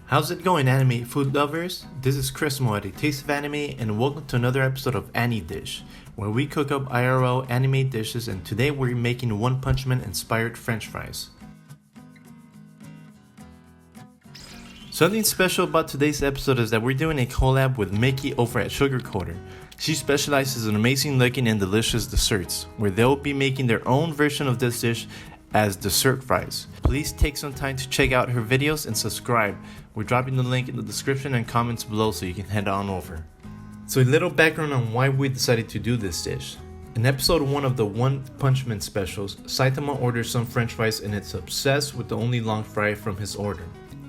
How's it going, anime food lovers? This is Chris Mo at A Taste of Anime, and welcome to another episode of Annie Dish, where we cook up IRL anime dishes, and today we're making One Punch Man inspired french fries. Something special about today's episode is that we're doing a collab with Mickey over at SugarCoder. She specializes in amazing looking and delicious desserts, where they'll be making their own version of this dish as dessert fries. Please take some time to check out her videos and subscribe. We're dropping the link in the description and comments below so you can head on over. So a little background on why we decided to do this dish. In episode 1 of the One Punch Man specials, Saitama orders some french fries and is obsessed with the only long fry from his order,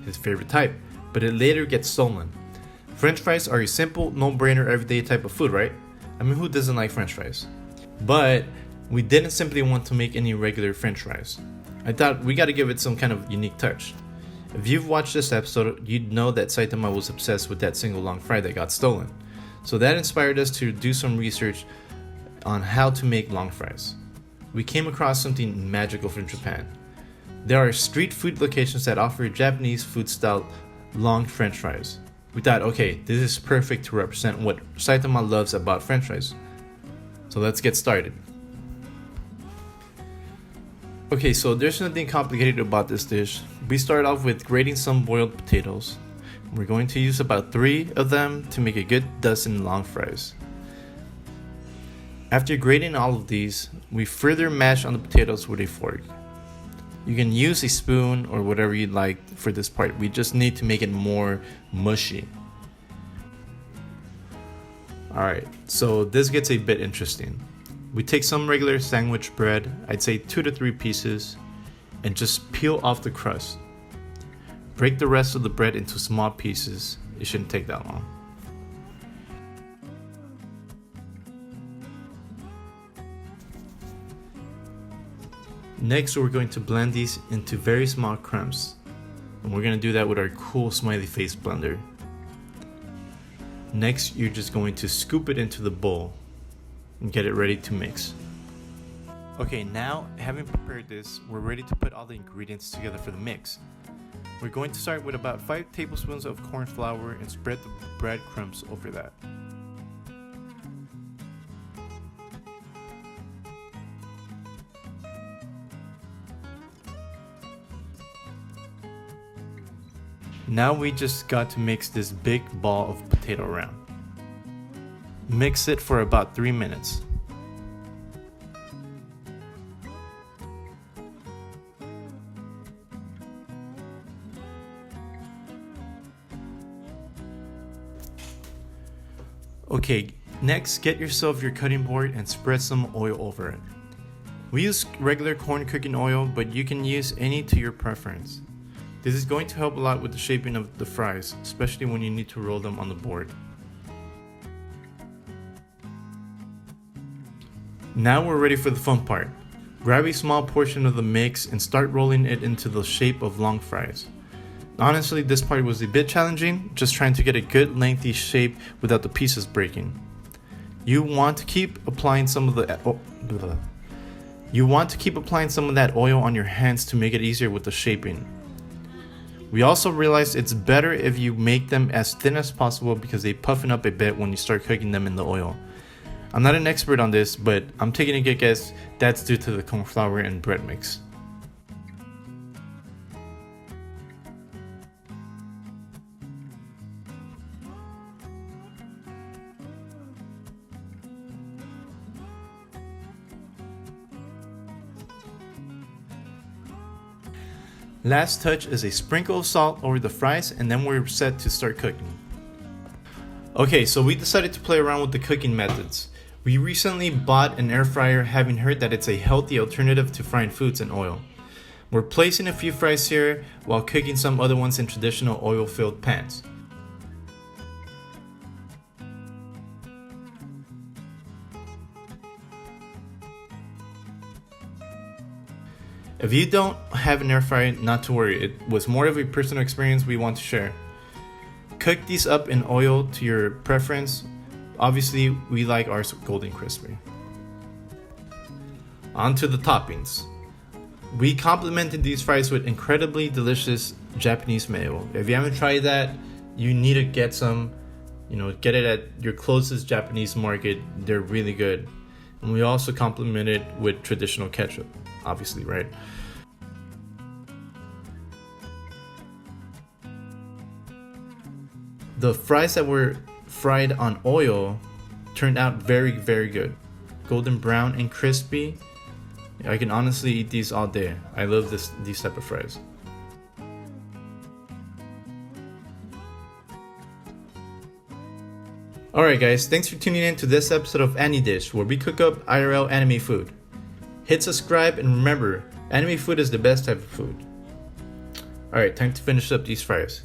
his favorite type, but it later gets stolen. French fries are a simple, no-brainer everyday type of food, right? I mean, who doesn't like french fries? But we didn't simply want to make any regular french fries. I thought we gotta give it some kind of unique touch. If you've watched this episode, you'd know that Saitama was obsessed with that single long fry that got stolen. So that inspired us to do some research on how to make long fries. We came across something magical from Japan. There are street food locations that offer Japanese food style long french fries. We thought, okay, this is perfect to represent what Saitama loves about french fries. So let's get started. Okay, so there's nothing complicated about this dish. We start off with grating some boiled potatoes. We're going to use about 3 of them to make a good dozen long fries. After grating all of these, we further mash on the potatoes with a fork. You can use a spoon or whatever you'd like for this part. We just need to make it more mushy. Alright, so this gets a bit interesting. We take some regular sandwich bread, I'd say 2 to 3 pieces, and just peel off the crust. Break the rest of the bread into small pieces. It shouldn't take that long. Next, we're going to blend these into very small crumbs. And we're going to do that with our cool smiley face blender. Next, you're just going to scoop it into the bowl and get it ready to mix. Okay, now having prepared this, we're ready to put all the ingredients together for the mix. We're going to start with about 5 tablespoons of corn flour and spread the breadcrumbs over that. Now we just got to mix this big ball of potato round. Mix it for about 3 minutes. Okay, next get yourself your cutting board and spread some oil over it. We use regular corn cooking oil, but you can use any to your preference. This is going to help a lot with the shaping of the fries, especially when you need to roll them on the board. Now we're ready for the fun part. Grab a small portion of the mix and start rolling it into the shape of long fries. Honestly, this part was a bit challenging, just trying to get a good lengthy shape without the pieces breaking. You want to keep applying some of that oil on your hands to make it easier with the shaping. We also realized it's better if you make them as thin as possible because they puffen up a bit when you start cooking them in the oil. I'm not an expert on this, but I'm taking a good guess that's due to the corn flour and bread mix. Last touch is a sprinkle of salt over the fries, and then we're set to start cooking. Okay, so we decided to play around with the cooking methods. We recently bought an air fryer, having heard that it's a healthy alternative to frying foods in oil. We're placing a few fries here while cooking some other ones in traditional oil-filled pans. If you don't have an air fryer, not to worry, it was more of a personal experience we want to share. Cook these up in oil to your preference. Obviously, we like ours golden crispy. On to the toppings. We complemented these fries with incredibly delicious Japanese mayo. If you haven't tried that, you need to get some. Get it at your closest Japanese market. They're really good. And we also complement it with traditional ketchup, obviously, right? The fries that were fried on oil turned out very, very good. Golden brown and crispy. I can honestly eat these all day. I love these type of fries. Alright guys, thanks for tuning in to this episode of Any Dish, where we cook up IRL anime food. Hit subscribe and remember, anime food is the best type of food. Alright, time to finish up these fries.